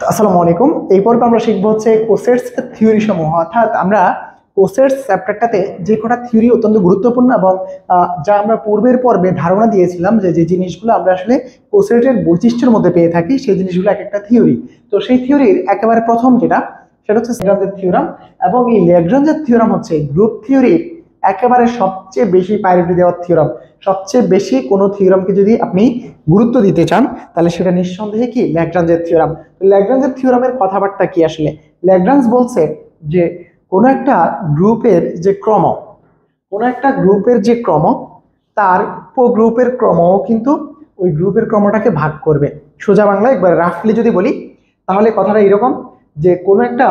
আসসালামু আলাইকুম। এই পর্বে আমরা শিখবো হচ্ছে কোসেটস থিওরি সমূহ, অর্থাৎ আমরা কোসেটস চ্যাপ্টারটাতে যে কটা থিওরি অত্যন্ত গুরুত্বপূর্ণ এবং যা আমরা পূর্বের পর্বে ধারণা দিয়েছিলাম যে যে জিনিসগুলো আমরা আসলে কোসেটের বৈশিষ্ট্যের মধ্যে পেয়ে থাকি সেই জিনিসগুলো এক একটা থিওরি। তো সেই থিওরির একেবারে প্রথম যেটা সেটা হচ্ছে ল্যাগ্রাঞ্জের থিওরাম, এবং এই ল্যাগ্রাঞ্জের থিওরাম হচ্ছে গ্রুপ থিওরির একেবারে সবচেয়ে বেশি প্রায়োরিটি দেওয়ার থিওরাম। সবচেয়ে বেশি কোনো থিওরামকে যদি আপনি গুরুত্ব দিতে চান তাহলে সেটা নিঃসন্দেহে কি ল্যাগ্রাঞ্জের থিওরাম। ল্যাগ্রাঞ্জের থিওরামের কথাবার্তা কি আসলে? ল্যাগ্রাঞ্জ বলছে যে কোনো একটা গ্রুপের যে ক্রম, কোনো একটা গ্রুপের যে ক্রম তার উপগ্রুপের ক্রমও কিন্তু ওই গ্রুপের ক্রমটাকে ভাগ করবে। সোজা বাংলায় একবার রাফলি যদি বলি তাহলে কথাটা এরকম যে কোনো একটা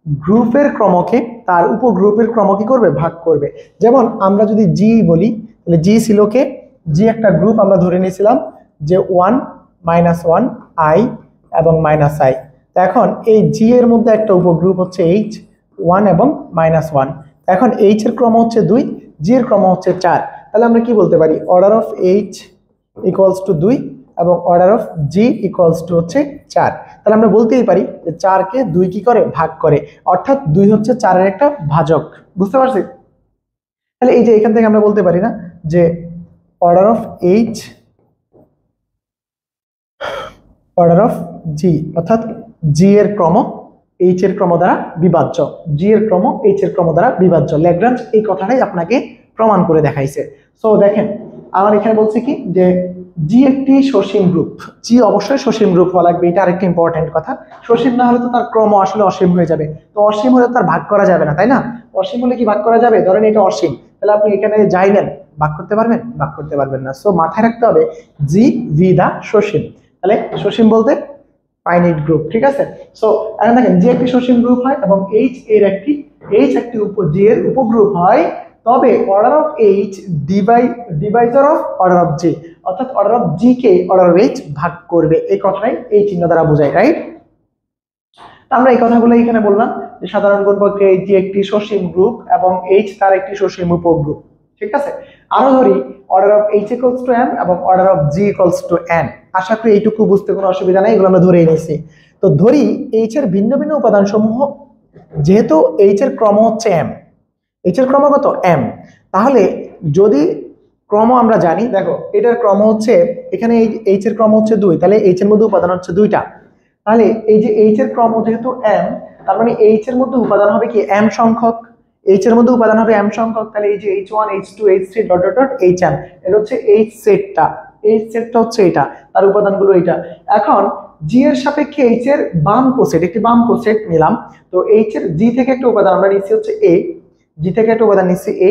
গ্রুপের ক্রমকে তার উপগ্রুপের ক্রম কি করবে? ভাগ করবে। যেমন আমরা যদি জি বলি তাহলে জি ছিল কে? জি একটা গ্রুপ আমরা ধরে নিয়েছিলাম যে 1 -1 আই এবং মাইনাস আই। এখন এই জি এর মধ্যে একটা উপগ্রুপ হচ্ছে এইচ 1 এবং -1। এখন এইচ এর ক্রম হচ্ছে 2, জি এর ক্রম হচ্ছে 4। তাহলে আমরা কি বলতে পারি? Order of H equals two 2 এবং order of G equals two হচ্ছে 4। তাহলে আমরা বলতেই পারি যে 4 কে 2 কি করে? ভাগ করে, অর্থাৎ 2 হচ্ছে 4 এর একটা ভাজক। বুঝতে পারছি? তাহলে এই যে এখান থেকে আমরা বলতে পারি না যে order of H order of G, অর্থাৎ জি এর ক্রম এইচ এর ক্রম দ্বারা বিভাজ্য, জি এর ক্রম এইচ এর ক্রম দ্বারা বিভাজ্য। ল্যাগ্রাঞ্জ এই কথাটাই আপনাকে প্রমাণ করে দেখাইছে। সো দেখেন আমার এখানে বলছে কি যে জি একটি সসীম গ্রুপ। জি অবশ্যই সসীম গ্রুপ হওয়া লাগবে, এটা আরেকটা ইম্পর্টেন্ট কথা। সসীম না হলে তো তার ক্রম আসলে অসীম হয়ে যাবে। তো অসীম হলে তার ভাগ করা যাবে না, তাই না? অসীম হলে কি ভাগ করা যাবে? ধরেন এটা অসীম, তাহলে আপনি এখানে যাই নেন ভাগ করতে পারবেন? ভাগ করতে পারবেন না। সো মাথায় রাখতে হবে জি ভি দা সসীম। তাহলে সসীম বলতে ফাইনাইট গ্রুপ, ঠিক আছে? সো এখন দেখেন জি একটি সসীম গ্রুপ হয় এবং এইচ একটি জি এর উপগ্রুপ হয়, তবে order of H divisor of order of G, অর্থাৎ অর্ডার অফ জি কে অর্ডার অফ এইচ ভাগ করবে। এই কথাটাই এই চিহ্ন দ্বারা বোঝায়, রাইট? আমরা এই কথাগুলো এখানে বললাম যে সাধারণ গুণফলকে জি একটি সসীম গ্রুপ এবং এইচ তার একটি সসীম উপগ্রুপ, ঠিক আছে? আরো ধরি order of H equals to M এবং order of G equals to N. আশা করি এইটুকু বুঝতে কোনো অসুবিধা নেই, এগুলো আমরা ধরেই নিছি। তো ধরি এইচ এর ভিন্ন ভিন্ন উপাদান সমূহ, যেহেতু এইচ এর ক্রম হচ্ছে এম, এইচ এর ক্রম কত? এম। তাহলে যদি ক্রম আমরা জানি, দেখো এটার ক্রম হচ্ছে এখানে এইচ এর ক্রম হচ্ছে 2, তাহলে এইচ এর মধ্যে উপাদান হচ্ছে 2টা। তাহলে এই যে এইচ এর ক্রম যেহেতু এম, তার মানে এইচ এর মধ্যে উপাদান হবে কি? এম সংখ্যক। এইচ এর মধ্যে উপাদান হবে এম সংখ্যক। তাহলে এই যে H1 H2 H3 dot dot dot Hn, এটা হচ্ছে এইচ সেটটা। এইচ সেটটা হচ্ছে এটা, তার উপাদানগুলো এটা। এখন জি এর সাপেক্ষে এইচ এর বাম কোসেট, একটি বাম কোসেট নিলাম। তো এইচ এর জি থেকে একটা উপাদান আমরা নিচ্ছি হচ্ছে এ, জি থেকে একটা উপাদান নিচ্ছি এ,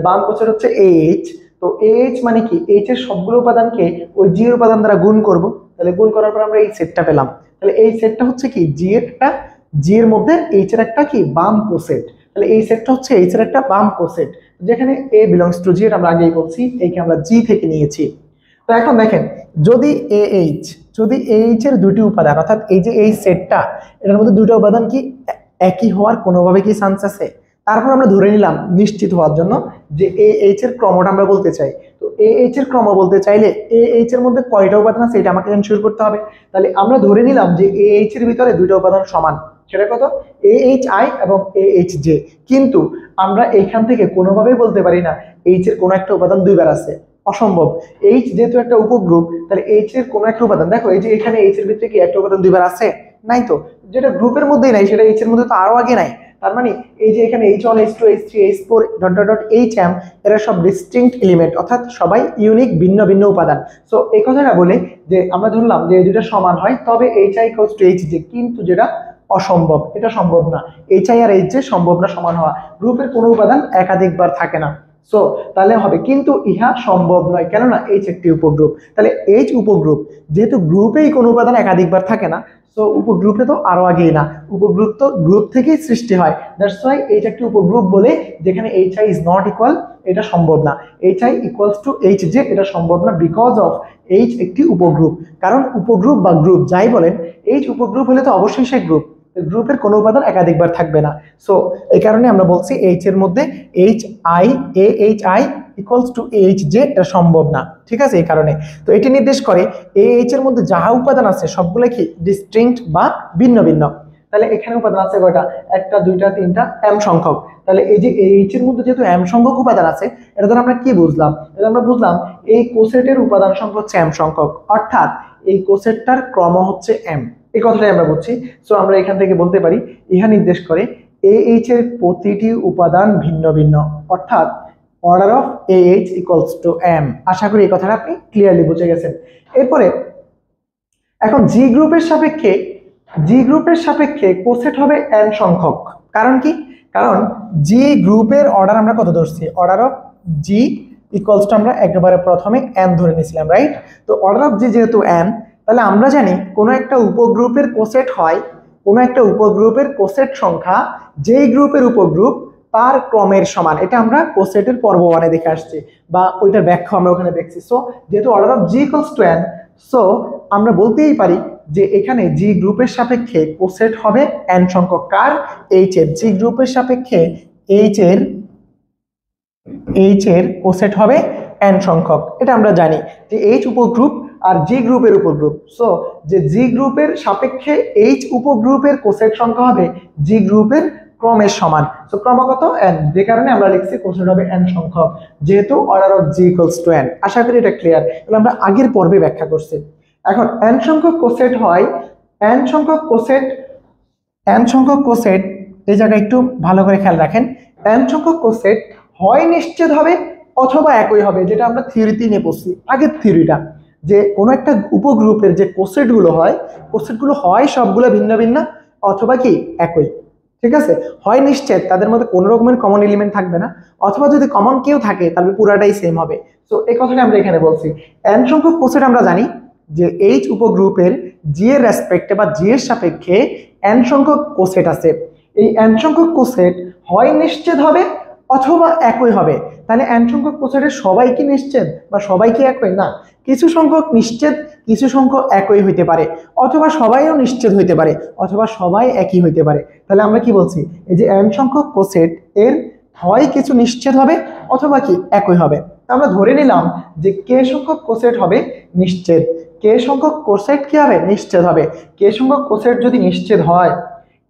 বাম কোসেট হচ্ছে এইচ। তো এইচ মানে কি? এইচ এর সবগুলো উপাদানকে ওই জি এর উপাদান দ্বারা গুণ করব। তাহলে গুণ করার পর আমরা এই সেটটা পেলাম। তাহলে এই সেটটা হচ্ছে কি? জি এর মধ্যে এইচ এর একটা কি? বাম কোসেট। তাহলে এই সেটটা হচ্ছে এইচ এর একটা বাম কোসেট, যেখানে এ বিলংস টু জি, আমরা আগেই বলছি, এইকে আমরা জি থেকে নিয়েছি। তো এখন দেখেন যদি যদি এইচ এর দুটি উপাদান, অর্থাৎ এই যে এই সেটটা, এটার মধ্যে দুটো উপাদান কি একই হওয়ার কোনোভাবে কি চান্স আছে? তারপর আমরা ধরে নিলাম নিশ্চিত হওয়ার জন্য যে এইচ এর ক্রমটা আমরা বলতে চাই। তো এইচ এর ক্রম বলতে চাইলে এইচ এর মধ্যে কয়টা উপাদান আছে এটা আমাকে এনশিওর করতে হবে। তাহলে আমরা ধরে নিলাম যে এইচ এর ভিতরে দুইটা উপাদান সমান, সেটা কত? এইচ আই এবং এইচ জে। কিন্তু আমরা এইখান থেকে কোনোভাবেই বলতে পারি না এইচ এর কোনো একটা উপাদান দুইবার আছে, অসম্ভব। এইচ যেহেতু একটা উপগ্রুপ, তাহলে এইচ এর কোনো একটা উপাদান, দেখো এই যে এখানে এইচ এর ভিতরে কি একটা উপাদান দুইবার আছে? নাই তো। যেটা গ্রুপের মধ্যেই নাই সেটা এইচ এর মধ্যে তো আরো আগে নাই। তার মানে এই যে এখানে H1 H2 H3 H4 dot dot dot Hm, এরা সব ডিস্টিংক্ট এলিমেন্ট, অর্থাৎ সবাই ইউনিক, ভিন্ন ভিন্ন উপাদান। সো এই কথাটা বলে যে আমরা ধরলাম যে এই দুটো সমান হয় তবে HI ইকুয়ালস টু HJ, কিন্তু যেটা অসম্ভব, এটা সম্ভব না। HI আর HJ সম্ভব না সমান হওয়া। গ্রুপের কোনো উপাদান একাধিকবার থাকে না। সো তাহলে হবে কিন্তু ইহা সম্ভব নয়, কেননা এইচ একটি উপগ্রুপ। তাহলে এইচ উপগ্রুপ, যেহেতু গ্রুপেই কোনো উপাদান একাধিকবার থাকে না, সো উপগ্রুপে তো আরো আগেই না, উপগ্রুপ তো গ্রুপ থেকেই সৃষ্টি হয়। দ্যাটস ওয়াই এইচ একটি উপগ্রুপ বলে যেখানে HI ইজ নট ইকুয়াল, এটা সম্ভব না। HI ইকুয়ালস টু HJ, এটা সম্ভব না, বিকজ অফ এইচ একটি উপগ্রুপ। কারণ উপগ্রুপ বা গ্রুপ যাই বলেন, এইচ উপগ্রুপ হলে তো অবশ্যই সে গ্রুপ, গ্রুপের কোনো উপাদান একাধিকবার থাকবে না। সো এই কারণে আমরা বলছি এইচ এর মধ্যে H I equals to H যে এটা সম্ভব না, ঠিক আছে? এই কারণে তো এটি নির্দেশ করে এইচ এর মধ্যে যাহা উপাদান আছে সবগুলো কি ডিস্টিংক্ট বা ভিন্ন ভিন্ন। তাহলে এখানে উপাদান আছে কয়টা? একটা, দুইটা, তিনটা, এম সংখ্যক। তাহলে এই যে এইচ এর মধ্যে যেহেতু এম সংখ্যক উপাদান আছে, এটা দ্বারা আমরা কি বুঝলাম? এটা আমরা বুঝলাম এই কোসেটের উপাদান সংখ্যা হচ্ছে এম সংখ্যক, অর্থাৎ এই কোসেটটার ক্রম হচ্ছে এম। এই কথাটাই আমরা বুঝছি। সো আমরা এখান থেকে বলতে পারি ইহা নির্দেশ করে এইচ এর প্রতিটি উপাদান ভিন্ন ভিন্ন, অর্থাৎ order of H equals to M. আশা করি এই কথাটা আপনি ক্লিয়ারলি বুঝে গেছেন। এরপরে এখন জি গ্রুপের সাপেক্ষে কোসেট হবে এন সংখ্যক। কারণ কি? কারণ জি গ্রুপের অর্ডার আমরা কত ধরছি? Order of G equals to আমরা একেবারে প্রথমে এন ধরে নিয়েছিলাম, রাইট? তো অর্ডার অফ জি যেহেতু এন, তাহলে আমরা জানি কোনো একটা উপগ্রুপের কোসেট হয়, কোনো একটা উপগ্রুপের কোসেট সংখ্যা যেই গ্রুপের উপগ্রুপ তার ক্রমের সমান। এটা আমরা কোসেটের পর্ব 1 এ দেখে আসছি, বা ওইটার ব্যাখ্যা আমরা ওখানে দেখছি। সো যেহেতু order of G equals to N, so আমরা বলতেই পারি যে এখানে জি গ্রুপের সাপেক্ষে কোসেট হবে এন সংখ্যক। কার? এইচ এর। জি গ্রুপের সাপেক্ষে এইচ এর কোসেট হবে এন সংখ্যক। এটা আমরা জানি যে এইচ উপগ্রুপ আর জি গ্রুপের উপগ্রুপ। সো যে জি গ্রুপের সাপেক্ষে এইচ উপগ্রুপের কোসেট সংখ্যা হবে জি গ্রুপের ক্রমের সমান। সো ক্রমাগত এন, যে কারণে আমরা লিখছি কোসেট হবে এন সংখ্যক, যেহেতু order of G equals to N. আশা করি এটা ক্লিয়ার। এটা আমরা আগের পর্বে ব্যাখ্যা করছি। এখন এন সংখ্যক কোসেট হয়, এন সংখ্যক কোসেট এই জায়গায় একটু ভালো করে খেয়াল রাখেন। এন সংখ্যক কোসেট হয় নিশ্চিত হবে অথবা একই হবে, যেটা আমরা থিওরিতে নিয়ে পড়ছি আগের থিওরিটা, যে কোনো একটা উপগ্রুপের যে কোসেটগুলো হয় সবগুলো ভিন্ন ভিন্ন অথবা কি একই, ঠিক আছে? হয় নিশ্চিত, তাদের মধ্যে কোনো রকমের কমন এলিমেন্ট থাকবে না, অথবা যদি কমন কেউ থাকে তাহলে পুরাটাই সেম হবে। তো এই কথাটা আমরা এখানে বলছি। এন সংখ্যক কোসেট আমরা জানি যে এইচ উপগ্রুপের জি এর রেসপেক্টে বা জি এর সাপেক্ষে এন সংখ্যক কোসেট আছে। এই এন সংখ্যক কোসেট হয় নিশ্চিত হবে অথবা একই হবে। তাহলে এন সংখ্যক কোসেটের সবাই কি নিশ্চিত বা সবাই কি একই? না, কিছু সংখ্যক নিশ্চিত, কিছু সংখ্যক একই হইতে পারে, অথবা সবাইও নিশ্চিত হইতে পারে, অথবা সবাই একই হইতে পারে। তাহলে আমরা কি বলছি? এই যে এন সংখ্যক কোসেট এর হয় কিছু নিশ্চিত হবে অথবা কি একই হবে। আমরা ধরে নিলাম যে কে সংখ্যক কোসেট হবে নিশ্চিত, কে সংখ্যক কোসেট কি হবে? নিশ্চিত হবে। কে সংখ্যক কোসেট যদি নিশ্চিত হয়,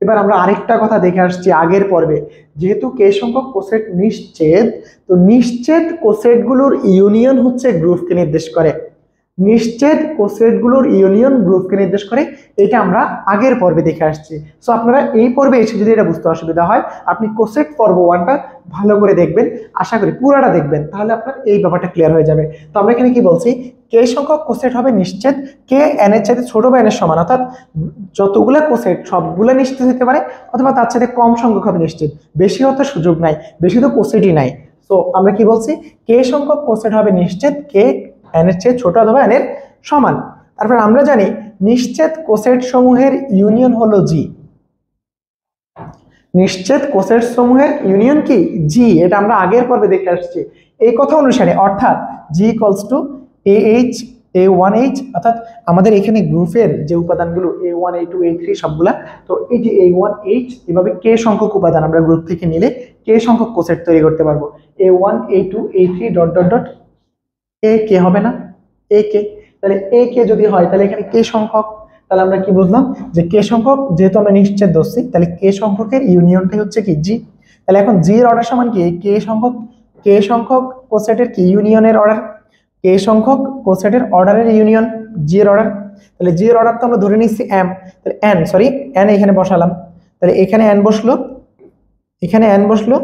এবার আমরা আরেকটা কথা দেখে আসছি আগের পর্বে, যেহেতু কে সংখ্যক কোসেট নিশ্চিত, তো নিশ্চিত কোসেটগুলোর ইউনিয়ন হচ্ছে গ্রুপকে নির্দেশ করে। নিশ্চিত কোসেটগুলোর ইউনিয়ন গ্রুপকে নির্দেশ করে, এটা আমরা আগের পর্বে দেখে আসছি। সো আপনারা এই পর্বে এসে যদি এটা বুঝতে অসুবিধা হয়, আপনি কোসেট পর্ব 1টা ভালো করে দেখবেন, আশা করি পুরাটা দেখবেন, তাহলে আপনার এই ব্যাপারটা ক্লিয়ার হয়ে যাবে। তো আমরা এখানে কি বলছি? কে সংখ্যক কোসেট হবে নিশ্চিত, কে এন এর চাইতে ছোট বা এন এর সমান, অর্থাৎ যতগুলা কোসেট সবগুলা নিশ্চিত হতে পারে, অথবা তার সাথে কম সংখ্যক হবে নিশ্চিত, বেশি হতে সুযোগ নাই, বেশি তো কোসেটই নাই। তো আমরা কি বলছি? কে সংখ্যক কোসেট হবে নিশ্চিত, কে এন এর চেয়ে ছোট অথবা এন এর সমান। তারপর আমরা জানি নিশ্চিত কোসেট সমূহের ইউনিয়ন হলো জি। নিশ্চিত কোসেট সমূহের ইউনিয়ন কি? জি। এটা আমরা আগের পর্বে দেখে আসছি। এই কথা অনুসারে অর্থাৎ জি ইকুয়ালস টু এইচ A1H, অর্থাৎ আমাদের এখানে গ্রুপের যে উপাদানগুলো A1 A2 A3 সবগুলা, তো এই যে A1H এভাবে কে সংখ্যক উপাদান আমরা গ্রুপ থেকে নিলে কে সংখ্যক কোসেট তৈরি করতে পারবো। A1 A2 A3 dot dot dot A কে হবে না? এ কে। তাহলে এ কে যদি হয় তাহলে এখানে কে সংখ্যক। তাহলে আমরা কি বুঝলাম? যে কে সংখ্যক যেহেতু আমরা নিশ্চিত ধরছি, তাহলে কে সংখ্যকের ইউনিয়নটাই হচ্ছে কি? জি। তাহলে এখন জি এর অর্ডার সমান কি? কে সংখ্যক কোসেটের কি ইউনিয়নের অর্ডার, কে সংখ্যক কোসেটের অর্ডারের ইউনিয়ন জি এর অর্ডার। তাহলে জি এর অর্ডার তো আমরা ধরে নিচ্ছি এম, তাহলে এন এখানে বসালাম। তাহলে এখানে এন বসলো, এখানে এন বসলো,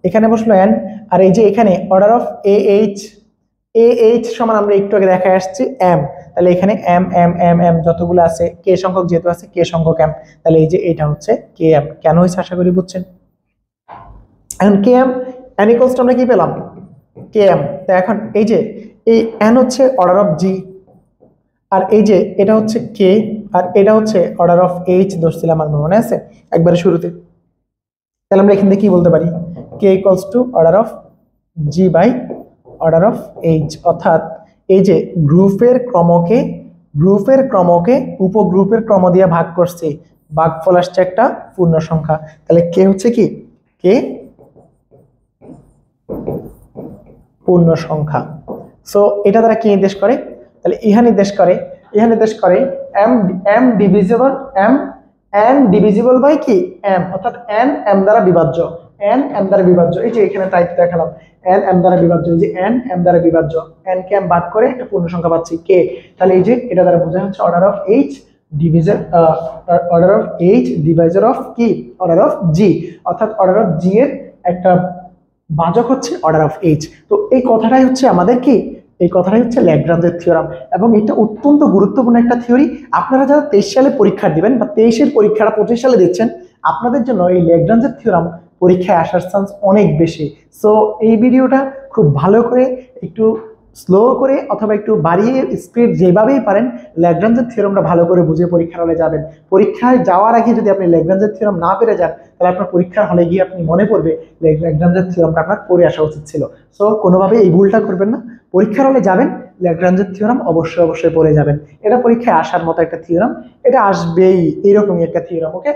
এখানে বসলো এন, আর এই যে এখানে অর্ডার অফ এইচ সমান আমরা একটু আগে দেখা আসছি এম। তাহলে এখানে এম এম এম এম যতগুলো আছে, কে সংখ্যক যেহেতু আছে কে সংখ্যক এম, তাহলে এই যে এটা হচ্ছে কে এম। কেন হয়েছে আশা করি বুঝছেন। এখন K M N equals to আমরা কি পেলাম? K M. তো এখন এই যে এই এন হচ্ছে অর্ডার অফ জি, আর এই যে এটা হচ্ছে কে, আর এটা হচ্ছে অর্ডার অফ এইচ ধরছিলাম, আমার মনে আছে একবারে শুরুতে। তাহলে আমরা এখান থেকে কি বলতে পারি? K equals to order of G by order of H, অর্থাৎ এই যে গ্রুপের ক্রমকে উপগ্রুপের ক্রম দিয়ে ভাগ করছে, ভাগফল আসছে একটা পূর্ণ সংখ্যা। তাহলে কে হচ্ছে কি? কে পূর্ণ সংখ্যা। সো এটা দ্বারা কি নির্দেশ করে, তাহলে ইহা নির্দেশ করে M M divisible M N divisible by কি এম, অর্থাৎ এন এম দ্বারা বিভাজ্য, এন এম দ্বারা বিভাজ্য। এই যে এখানে টাইপ দেখালাম এন এম দ্বারা বিভাজ্য, এই যে এন এম দ্বারা বিভাজ্য, এন কে এম বাদ করে একটা পূর্ণ সংখ্যা পাচ্ছি কে। তাহলে এই যে এটা দ্বারা বোঝা হচ্ছে order of H division, order of H divisor of কি অর্ডার অফ জি, অর্থাৎ অর্ডার অফ জি এর একটা ভাজক হচ্ছে অর্ডার অফ এইচ। তো এই কথাটাই হচ্ছে আমাদের কি, এই কথাটাই হচ্ছে ল্যাগ্রাঞ্জের থিওরাম, এবং এটা অত্যন্ত গুরুত্বপূর্ণ একটা থিওরি। আপনারা যারা 23 সালে পরীক্ষা দিবেন বা 23-এর পরীক্ষাটা 25 সালে দিচ্ছেন, আপনাদের জন্য এই ল্যাগ্রাঞ্জের থিওরাম পরীক্ষায় আসার চান্স অনেক বেশি। সো এই ভিডিওটা খুব ভালো করে একটু স্লো করে অথবা একটু বাড়িয়ে স্পিড যেভাবেই পারেন ল্যাগ্রাঞ্জের থিওরামটা ভালো করে বুঝে পরীক্ষার হলে যাবেন। পরীক্ষায় যাওয়ার আগে যদি আপনি ল্যাগ্রাঞ্জের থিওরাম না পেরে যান, তাহলে আপনার পরীক্ষার হলে গিয়ে আপনি মনে পড়বে ল্যাগ্রাঞ্জের থিওরামটা আপনার পড়ে আসা উচিত ছিল। সো কোনোভাবে এই ভুলটা করবেন না, পরীক্ষার হলে যাবেন ল্যাগ্রাঞ্জের থিওরাম অবশ্যই পড়ে যাবেন। এটা পরীক্ষায় আসার মতো একটা থিওরাম, এটা আসবেই, এরকমই একটা থিওরাম। ওকে।